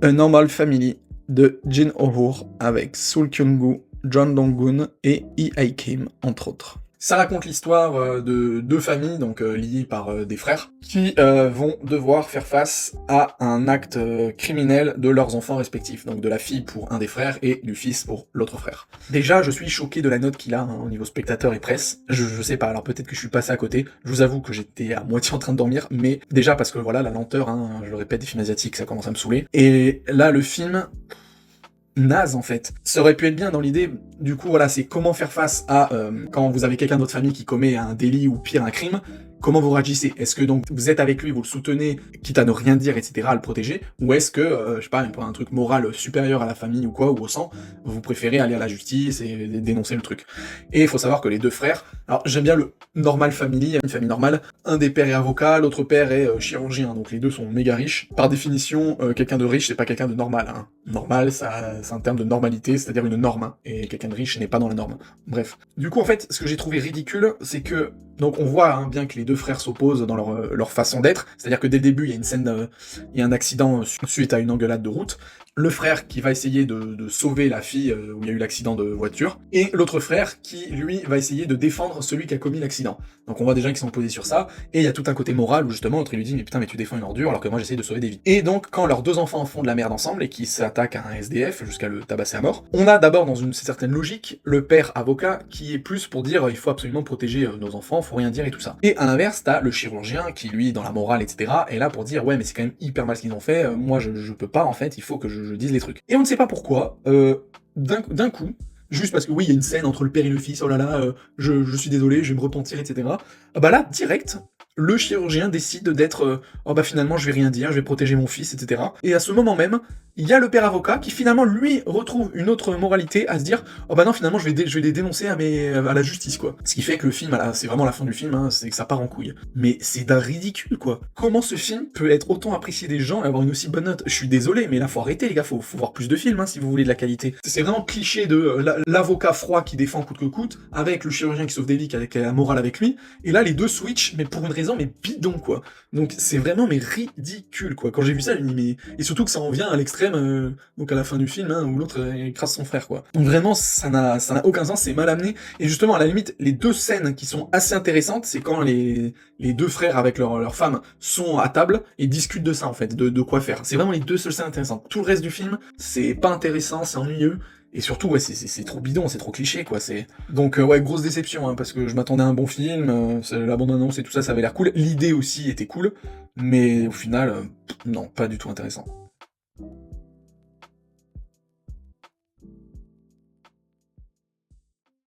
A Normal Family de Jin Ho-ho avec Soo Kyung-gu, John Dong-gun et Lee Hae-kim, entre autres. Ça raconte l'histoire de deux familles, donc liées par des frères, qui vont devoir faire face à un acte criminel de leurs enfants respectifs, donc de la fille pour un des frères et du fils pour l'autre frère. Déjà, je suis choqué de la note qu'il a au niveau spectateur et presse, je sais pas, alors peut-être que je suis passé à côté, je vous avoue que j'étais à moitié en train de dormir, mais déjà parce que voilà, la lenteur, je le répète, des films asiatiques, ça commence à me saouler, et là, le film naze en fait. Ça aurait pu être bien dans l'idée, du coup voilà, c'est comment faire face à quand vous avez quelqu'un de votre famille qui commet un délit ou pire un crime, comment vous réagissez? Est-ce que donc vous êtes avec lui, vous le soutenez, quitte à ne rien dire, etc., à le protéger, ou est-ce que, je sais pas, pour un truc moral supérieur à la famille ou quoi, ou au sang, vous préférez aller à la justice et dénoncer le truc? Et il faut savoir que les deux frères, alors j'aime bien le normal family, une famille normale, un des pères est avocat, l'autre père est chirurgien, donc les deux sont méga riches. Par définition, quelqu'un de riche, c'est pas quelqu'un de normal, hein. Normal, ça, c'est un terme de normalité, c'est-à-dire une norme, hein, et quelqu'un de riche n'est pas dans la norme. Bref. Du coup, en fait, ce que j'ai trouvé ridicule, c'est que, donc on voit bien que les deux frères s'opposent dans leur façon d'être, c'est-à-dire que dès le début, il y a une scène, il y a un accident suite à une engueulade de route, le frère qui va essayer de sauver la fille où il y a eu l'accident de voiture, et l'autre frère qui, lui, va essayer de défendre celui qui a commis l'accident. Donc on voit déjà qu'ils sont opposés sur ça, et il y a tout un côté moral où justement l'autre il lui dit mais putain mais tu défends une ordure alors que moi j'essaye de sauver des vies. Et donc quand leurs deux enfants font de la merde ensemble et qui s'attaquent à un SDF jusqu'à le tabasser à mort, on a d'abord dans une certaine logique le père avocat qui est plus pour dire il faut absolument protéger nos enfants, faut rien dire et tout ça. Et à l'inverse t'as le chirurgien qui lui dans la morale etc est là pour dire ouais mais c'est quand même hyper mal ce qu'ils ont fait, moi je peux pas en fait, il faut que je dise les trucs. Et on ne sait pas pourquoi, d'un coup, juste parce que oui, il y a une scène entre le père et le fils, oh là là, je suis désolé, je vais me repentir, etc. Ah bah là, direct, le chirurgien décide d'être, oh bah finalement je vais rien dire, je vais protéger mon fils, etc. Et à ce moment même, il y a le père avocat qui finalement lui retrouve une autre moralité à se dire, oh bah non finalement je vais les dénoncer à la justice quoi. Ce qui fait que le film, c'est vraiment la fin du film, c'est que ça part en couille. Mais c'est d'un ridicule quoi. Comment ce film peut être autant apprécié des gens et avoir une aussi bonne note? Je suis désolé, mais là faut arrêter les gars, faut voir plus de films si vous voulez de la qualité. C'est vraiment cliché de l'avocat froid qui défend coûte que coûte, avec le chirurgien qui sauve des vies, qui a la morale avec lui, et là les deux switch, mais pour une raison mais bidon quoi. Donc c'est vraiment mais ridicule quoi. Quand j'ai vu ça, je me dis mais... Et surtout que ça en vient à l'extrême, donc à la fin du film, où l'autre écrase son frère quoi. Donc vraiment ça n'a aucun sens, c'est mal amené, et justement à la limite, les deux scènes qui sont assez intéressantes, c'est quand les deux frères avec leur femme sont à table et discutent de ça en fait, de quoi faire. C'est vraiment les deux seules scènes intéressantes. Tout le reste du film, c'est pas intéressant, c'est ennuyeux, et surtout, ouais, c'est trop bidon, c'est trop cliché, quoi, c'est... Donc, ouais, grosse déception, parce que je m'attendais à un bon film, la bande-annonce et tout ça, ça avait l'air cool, l'idée aussi était cool, mais au final, non, pas du tout intéressant.